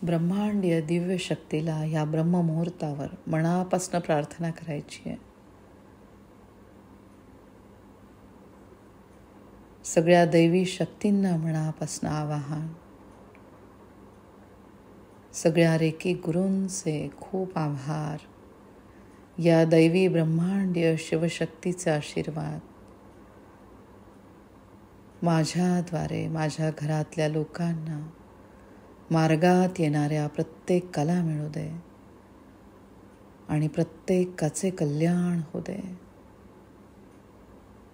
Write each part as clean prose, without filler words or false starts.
ब्रह्मांडीय दिव्य शक्तीला या ब्रह्ममुहूर्तावर मनापासून प्रार्थना करायची आहे. सगळ्या दैवी शक्तींना मनापासून आवाहन. सगळ्या रेकी गुरूंचे खूप आभार. या दैवी ब्रह्मांडीय शिवशक्तीचे आशीर्वाद माझ्याद्वारे माझ्या घरातल्या लोकांना, मार्गात येणाऱ्या प्रत्येकाला मिळू दे आणि प्रत्येकाचे कल्याण होऊ दे.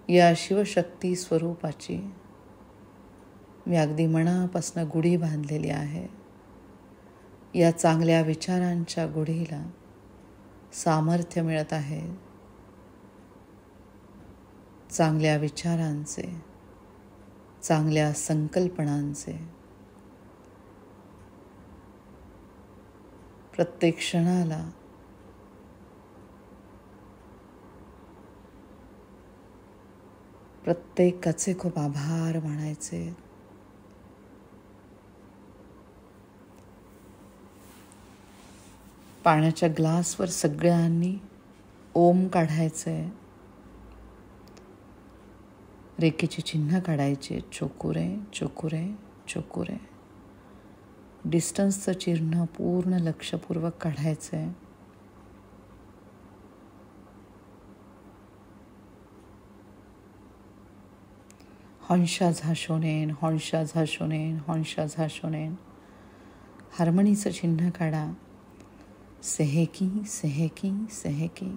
या शिवशक्ती स्वरूपाची मी अगदी मनापासून गुढी बांधलेली आहे. या चांगल्या विचारांच्या गुढीला सामर्थ्य मिळत आहे. चांगल्या विचारांचे, चांगल्या संकल्पनांचे, प्रत्येक क्षणाला प्रत्येकाचे खूप आभार मानायचे. पाण्याच्या ग्लासवर सगळ्यांनी ओम काढायचे. रेखेची चिन्ह काढायचे. चोकुरे चोकुरे चोकुरे. डिस्टन्सचं चिन्ह पूर्ण लक्षपूर्वक काढायचे. हॉन्शा झाशोनेन, हॉन्शा झाशोनेन, हॉन्शा झाशोनेन. हार्मनीचं चिन्ह काढा. सेहेकी सेहेकी सेहेकी.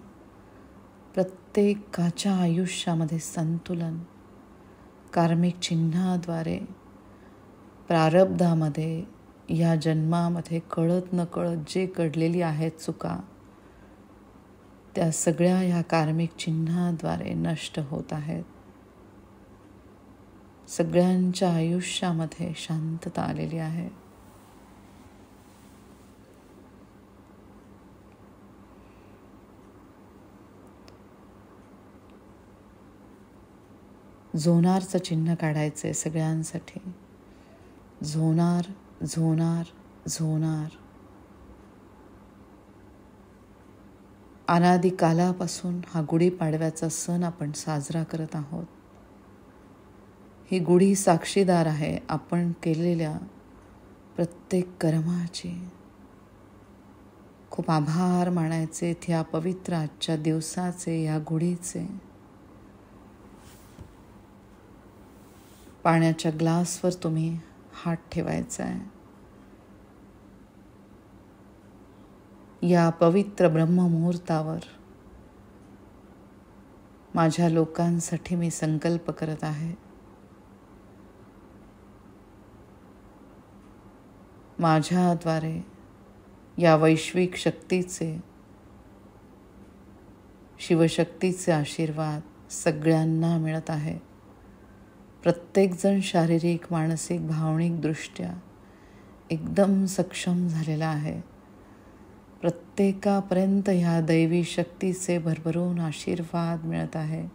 प्रत्येकाच्या आयुष्यामध्ये संतुलन कार्मिक चिन्हाद्वारे प्रारब्धामध्ये या जन्मामध्ये कळत नकळत जे घडलेली आहेत चुका, त्या सगळ्या या कार्मिक चिन्हाद्वारे नष्ट होत आहेत. सगळ्यांच्या आयुष्यामध्ये शांतता आलेली आहे. झोनारचं चिन्ह काढायचे सगळ्यांसाठी. झोनार झोनार झोनार. अनादी कालापासून हा गुढीपाडव्याचा सण आपण साजरा करत आहोत. ही गुढी साक्षीदार आहे आपण केलेल्या प्रत्येक कर्माचे. खूप आभार मानायचे या पवित्र आजच्या दिवसाचे, या गुढीचे. पाण्याच्या ग्लासवर तुम्ही हात ठेवायचा आहे. या पवित्र ब्रह्ममुहूर्तावर माझ्या लोकांसाठी मी संकल्प करत आहे. माझ्याद्वारे या वैश्विक शक्तीचे, शिवशक्तीचे आशीर्वाद सगळ्यांना मिळत आहे. प्रत्येकजण शारीरिक, मानसिक, भावनिक दृष्ट्या एकदम सक्षम झालेला आहे. प्रत्येकापर्यंत ह्या दैवी शक्तीचे भरभरून आशीर्वाद मिळत आहे.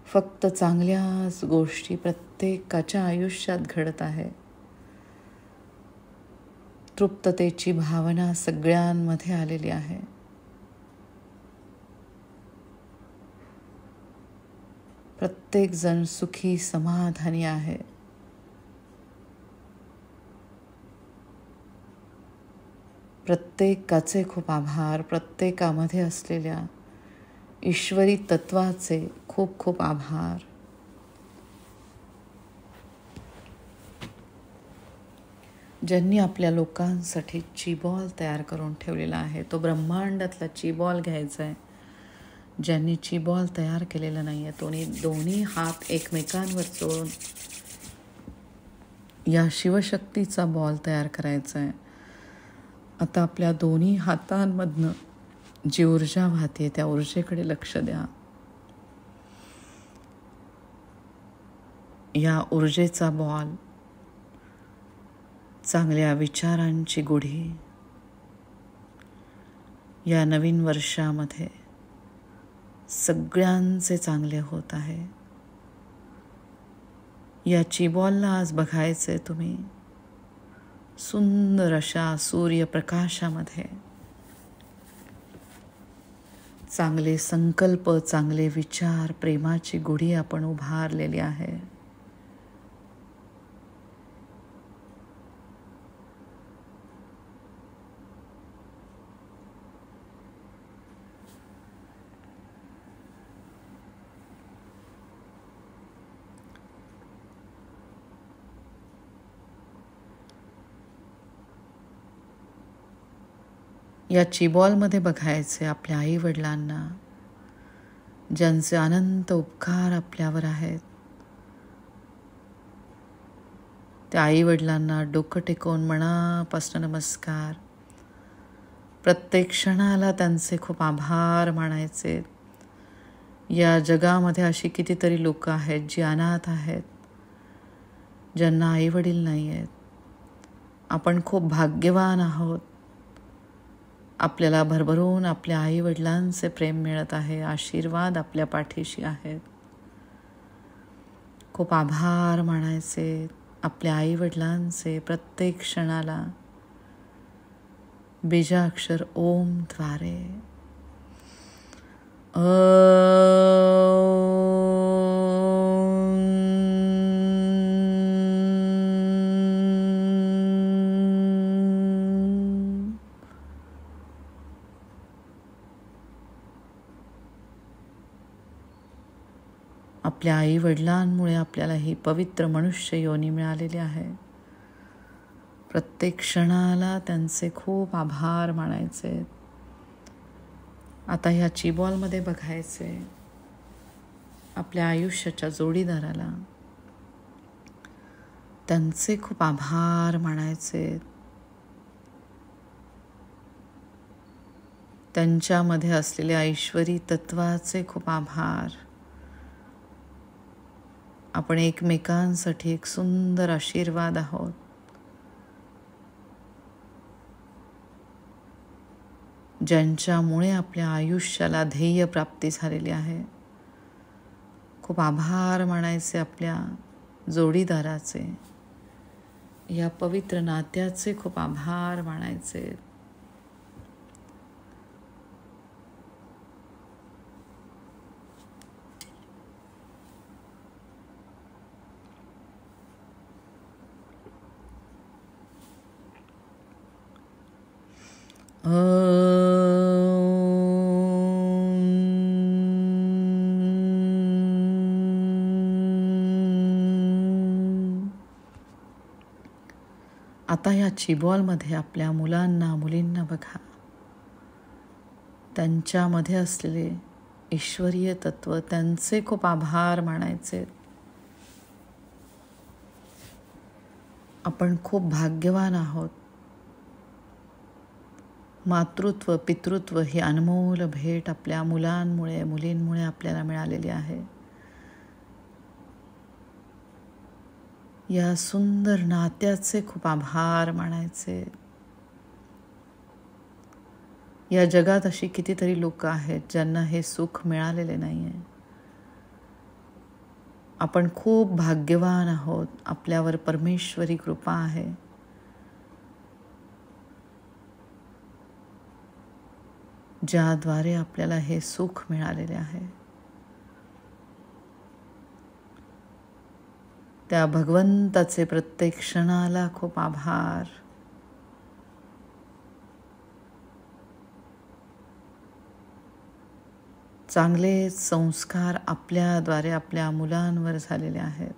फक्त चांगल्याच गोष्टी प्रत्येकाच्या आयुष्यात घडत आहे. तृप्ततेची भावना सगळ्यांमध्ये आलेली आहे. प्रत्येक जण सुखी समाधानी आहे. प्रत्येकाचे खूप आभार. प्रत्येकामध्ये असलेल्या ईश्वरी तत्वाचे खूप खूप आभार. ज्यांनी आपल्या लोकांसाठी चीबॉल तयार करून ठेवलेला आहे, तो ब्रह्मांडातला चीबॉल घ्यायचा आहे. ज्यांनी चीबॉल तयार केलेला नाही आहे, दोन्ही हात एकमेकांवर चोळून या शिवशक्तीचा बॉल तयार करायचा आहे. आता आपल्या दोन्ही हातांमधनं जी ऊर्जा वाहते त्या ऊर्जेकडे लक्ष द्या. या ऊर्जेचा बॉल, चांगल्या विचारांची गुढी या नवीन वर्षामध्ये सगळ्यांचे चांगले होत आहे. या चीबॉलला आज बघायचे तुम्ही सुंदर अशा सूर्यप्रकाशामध्ये चांगले संकल्प, चांगले विचार, प्रेमाची गुढी आपण उभारलेली आहे. या चिबॉलमध्ये बघायचे आपल्या आई वडिलांना, ज्यांचे अनंत उपकार आपल्यावर आहेत. त्या आई वडिलांना डोकं टेकवून मनापासून नमस्कार. प्रत्येक क्षणाला त्यांचे खूप आभार मानायचे. या जगामध्ये अशी कितीतरी लोक आहेत जी अनाथ आहेत, ज्यांना आई वडील नाही आहेत. आपण खूप भाग्यवान आहोत. आपल्याला भरभरून आपल्या आई वडिलांचे प्रेम मिळत आहे, आशीर्वाद आपल्या पाठीशी आहेत. खूप आभार मानायचे आपल्या आई वडिलांचे. प्रत्येक क्षणाला बीजाक्षर ओम द्वारे आपल्या आई वडिलांमुळे आपल्याला ही पवित्र मनुष्य योनी मिळालेली आहे. प्रत्येक क्षणाला त्यांचे खूप आभार मानायचे. आता ह्या चिबॉलमध्ये बघायचे आपल्या आयुष्याच्या जोडीदाराला, त्यांचे खूप आभार मानायचे. त्यांच्यामध्ये असलेल्या ऐश्वरी तत्वाचे खूप आभार. आपण एकमेकांसाठी एक सुंदर आशीर्वाद आहोत. ज्यांच्यामुळे आपल्या आयुष्याला ध्येय प्राप्ती झालेली आहे. खूप आभार मानायचे आपल्या जोडीदाराचे. या पवित्र नात्याचे खूप आभार मानायचे. आता या चिबॉलमध्ये आपल्या मुलांना मुलींना बघा. त्यांच्यामध्ये असलेले ईश्वरीय तत्व, त्यांचे खूप आभार मानायचे. आपण खूप भाग्यवान आहोत. मातृत्व पितृत्व ही अनमोल भेट आपल्या मुलांमुळे मुलींमुळे आपल्याला मिळालेली आहे. या सुंदर नात्याचे खूप आभार मानायचे. या जगात अशी कितीतरी लोक आहेत ज्यांना हे सुख मिळालेले नाही आहे. आपण खूप भाग्यवान आहोत. आपल्यावर परमेश्वरी कृपा आहे. ज्याद्वारे आपल्याला हे सुख मिळालेले आहे. त्या भगवंताचे प्रत्येक क्षणाला खूप आभार. चांगले संस्कार आपल्याद्वारे आपल्या मुलांवर झालेले आहेत.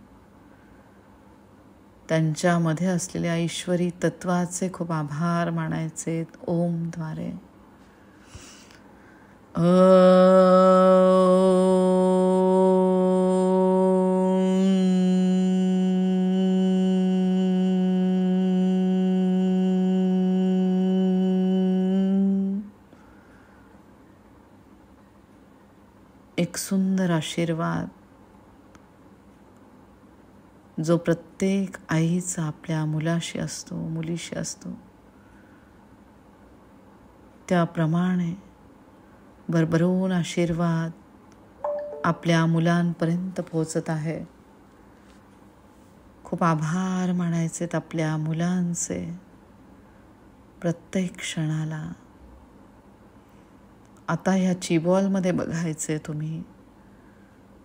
त्यांच्यामध्ये असलेल्या ईश्वरी तत्वाचे खूप आभार मानायचे ओम द्वारे. एक सुंदर आशीर्वाद जो प्रत्येक आईचा आपल्या मुलाशी असतो, मुलीशी असतो, त्याप्रमाणे भरभरून आशीर्वाद आपल्या मुलांपर्यंत पोहोचत आहे. खूप आभार मानायचे आपल्या मुलांचे. प्रत्येक क्षणाला. आता ह्या चिबॉलमध्ये बघायचे तुम्ही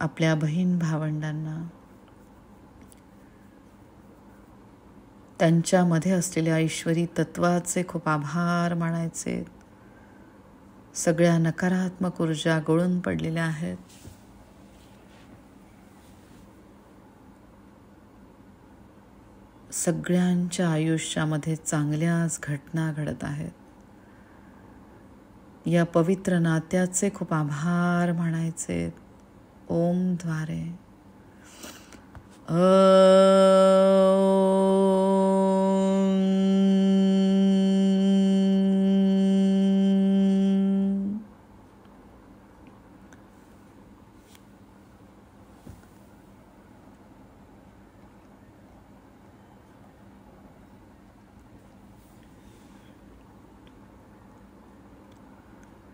आपल्या बहीण भावंडांना, त्यांच्यामध्ये असलेल्या ईश्वरी तत्वाचे खूप आभार मानायचे. सगळ्या नकारात्मक ऊर्जा गळून पडलेल्या आहेत. सगळ्यांच्या आयुष्यामध्ये चांगल्याच घटना घडत आहेत. या पवित्र नात्याचे खूप आभार मानायचे. ओम द्वारे.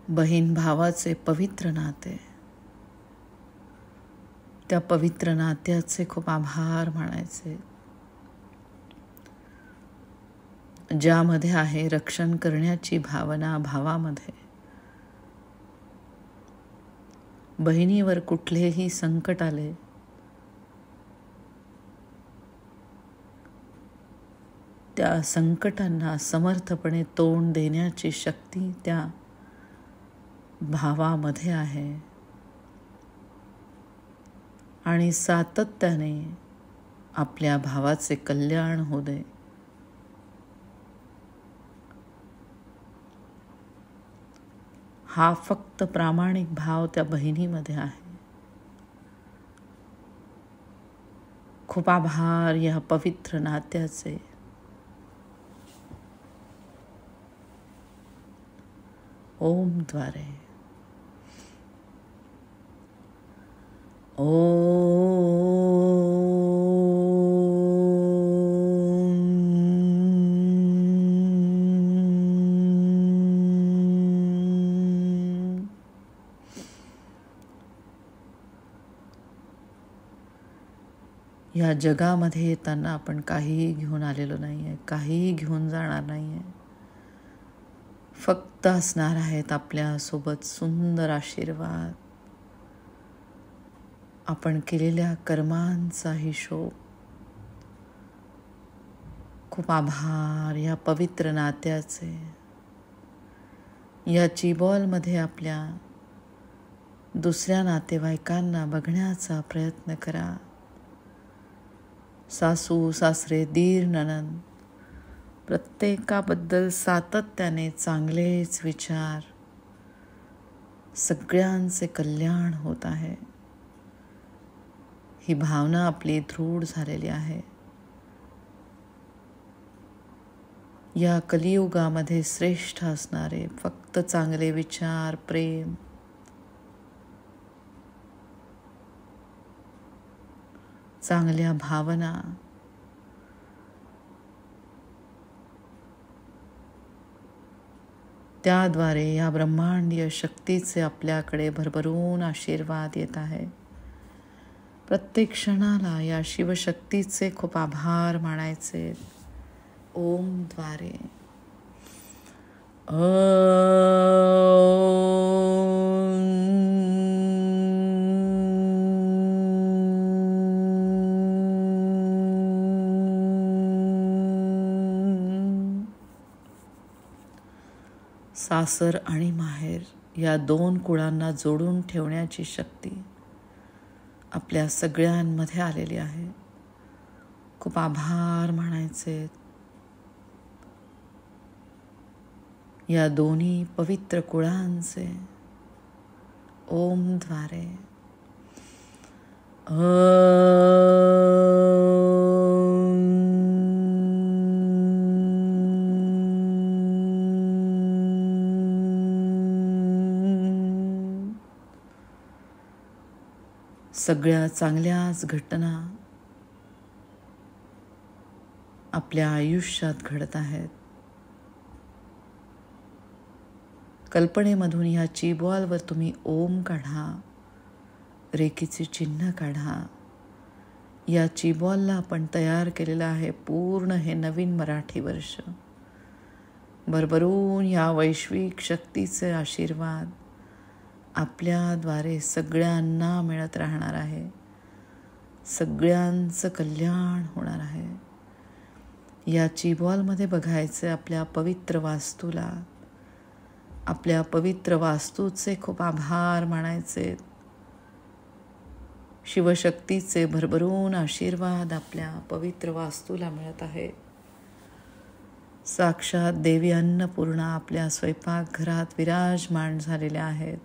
बहीण भावाचे पवित्र नाते, त्या पवित्र नात्याचे खूप आभार मानायचे. ज्यामध्ये आहे रक्षण करण्याची भावना भावामध्ये. बहिणीवर कुठलेही संकट आले त्या संकटांना समर्थपणे तोंड देण्याची शक्ती त्या भावामध्ये आहे. आणि सातत्याने आपल्या भावाचे कल्याण होऊ दे. हा फक्त प्रामाणिक भाव त्या बहिणीमध्ये आहे. खूप आभार या पवित्र नात्याचे. ओम द्वारे. या जगामध्ये येताना आपण काहीही घेऊन आलेलो नाही आहे, काहीही घेऊन जाणार नाही आहे. फक्त असणार आहेत आपल्यासोबत सुंदर आशीर्वाद, आपण केलेल्या कर्मांचा हिशोब. खूप आभार या पवित्र नात्याचे. या चिबॉलमध्ये आपल्या दुसऱ्या नातेवाईकांना बघण्याचा प्रयत्न करा. सासू सासरे दीर नणंद प्रत्येकाबद्दल सातत्याने चांगलेच विचार. सगळ्यांचे कल्याण होत आहे. ही भावना आपली दृढ झालेली आहे. या कलियुगामध्ये श्रेष्ठ असणारे फक्त चांगले विचार, प्रेम, चांगल्या भावना, त्याद्वारे या ब्रह्मांडीय शक्तीचे आपल्याकडे भरभरून आशीर्वाद येत आहे. प्रत्येक क्षणाला या शिवशक्तीचे खूप आभार मानायचे. ओम द्वारे. सासर आणि माहेर या दोन कुळांना जोडून ठेवण्याची शक्ती आपल्या सगळ्यांमध्ये आलेली आहे. खूप आभार मानायचे या दोन्ही पवित्र कुळांचे. ओम द्वारे. सगळ्या चांगल्याच घटना आपल्या आयुष्यात घडत आहेत. कल्पनेमधून या चिबॉलवर तुम्ही ओम काढा, रेकीचे चिन्ह काढा. या चिबॉलला आपण तयार केलेलं आहे पूर्ण हे नवीन मराठी वर्ष. भरभरून या वैश्विक शक्तीचे आशीर्वाद आपल्याद्वारे सगळ्यांना मिळत राहणार आहे. सगळ्यांचं कल्याण होणार आहे. या चिबॉलमध्ये बघायचं आपल्या पवित्र वास्तूला. आपल्या पवित्र वास्तूचे खूप आभार मानायचे. शिवशक्तीचे भरभरून आशीर्वाद आपल्या पवित्र वास्तूला मिळत आहे. साक्षात देवी अन्नपूर्णा आपल्या स्वयंपाकघरात विराजमान झालेल्या आहेत.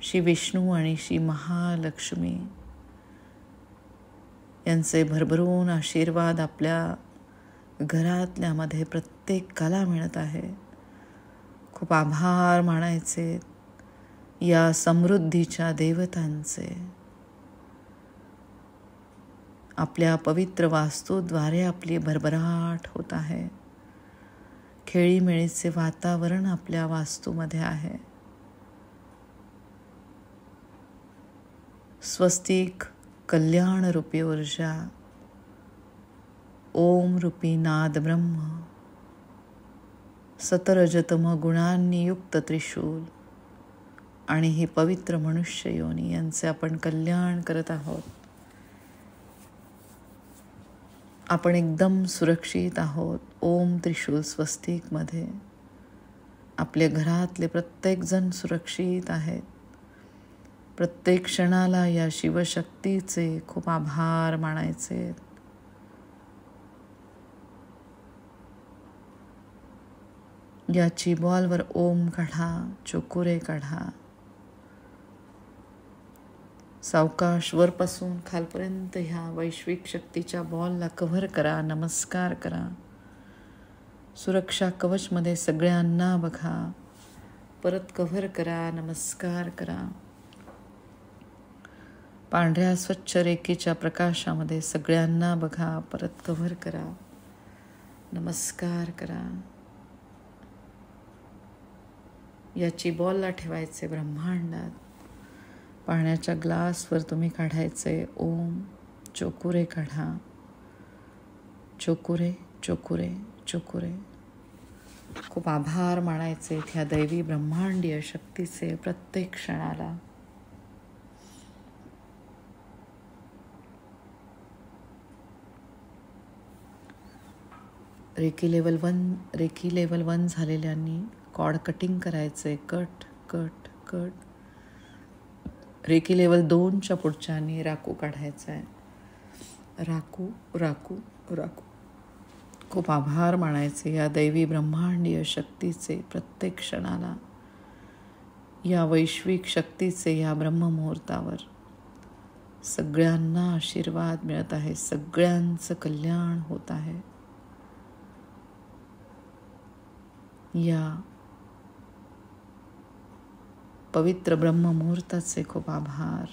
श्री विष्णू आणि श्री महालक्ष्मी यांचे भरभरून आशीर्वाद आपल्या घरातल्यामध्ये प्रत्येकाला मिळत आहे. खूप आभार मानायचे या समृद्धीच्या देवतांचे. आपल्या पवित्र वास्तूद्वारे आपली भरभराट होत आहे. खेळीमेळीचे वातावरण आपल्या वास्तूमध्ये आहे. स्वस्तिक कल्याण रूपी ऊर्जा, ओम रूपी नाद ब्रह्म, सतरजतम गुणांनी युक्त त्रिशूल आणि ही पवित्र मनुष्य योनी यांचे आपण कल्याण करत आहोत. आपण एकदम सुरक्षित आहोत. ओम त्रिशूल स्वस्तिकमध्ये आपल्या घरातले प्रत्येक जण सुरक्षित आहेत. प्रत्येक क्षणाला या शिवशक्तीचे खूप आभार मानायचे. या चिबॉलवर ओम काढा, चोकुरे काढा. सावकाश वरपासून खालपर्यंत ह्या वैश्विक शक्तीच्या बॉलला कव्हर करा. नमस्कार करा. सुरक्षा कवचमध्ये सगळ्यांना बघा. परत कव्हर करा. नमस्कार करा. पांढऱ्या स्वच्छ रेखेच्या प्रकाशामध्ये सगळ्यांना बघा. परत कव्हर करा. नमस्कार करा. याची बॉलला ठेवायचे ब्रह्मांडात. पाण्याच्या ग्लासवर तुम्ही काढायचे ओम. चोकुरे काढा. चोकुरे चोकुरे चोकुरे. खूप आभार मानायचे ह्या दैवी ब्रह्मांडीय शक्तीचे प्रत्येक क्षणाला. रेकी लेवल 1 झालेल्यांनी कॉर्ड कटिंग करायचे. Cut cut cut. Reiki level 2च्या पुढच्यानी राखू काढायचा आहे. राखू राखू राखू. खूप आभार मानायचे या दैवी ब्रह्मांडीय शक्तीचे प्रत्येक क्षणाला. या वैश्विक शक्तीचे या ब्रह्ममुहूर्तावर सगळ्यांना आशीर्वाद मिळत आहे. सगळ्यांचं कल्याण होत आहे. या पवित्र ब्रह्ममुहूर्ताचे खूप आभार.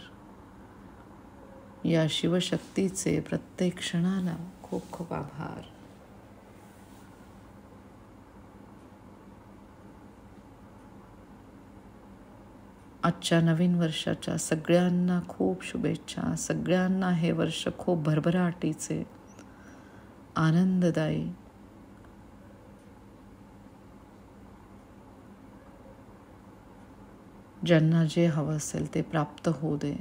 या शिवशक्तीचे प्रत्येक क्षणाला खूप खूप आभार. आजच्या नवीन वर्षाच्या सगळ्यांना खूप शुभेच्छा. सगळ्यांना हे वर्ष खूप भरभराटीचे, आनंददायी, ज्यांना जे हवं असेल ते प्राप्त होऊ दे.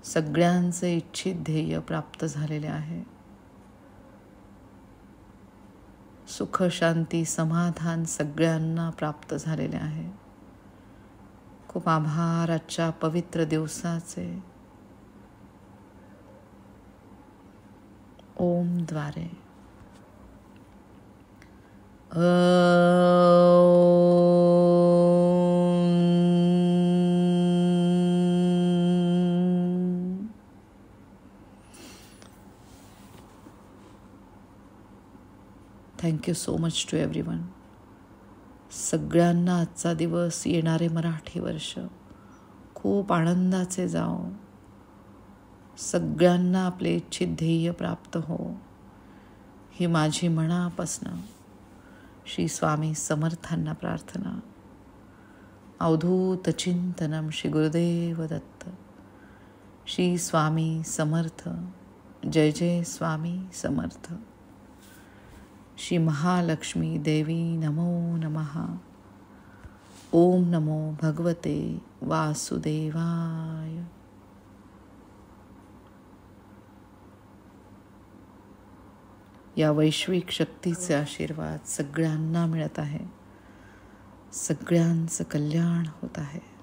सगळ्यांचे इच्छित ध्येय प्राप्त झालेले आहे. सुख, शांती, समाधान सगळ्यांना प्राप्त झालेले आहे. खूप आभार आजच्या पवित्र दिवसाचे. ओम द्वारे. Thank you so much to everyone. सगळ्यांना आजचा दिवस, येणारे मराठी वर्ष खूप आनंदाचे जाओ. सगळ्यांना आपले इच्छित ध्येय प्राप्त हो, ही माझी मनापासनं श्री स्वामी समर्थांना प्रार्थना. अवधूत चिंतनम श्री गुरुदेव दत्त. श्री स्वामी समर्थ. जय जय स्वामी समर्थ. श्री महालक्ष्मी देवी नमो नमः. ओम नमो भगवते वासुदेवाय. या वैश्विक शक्तीचे आशीर्वाद सगळ्यांना मिळत आहे. सगळ्यांचं कल्याण होत आहे.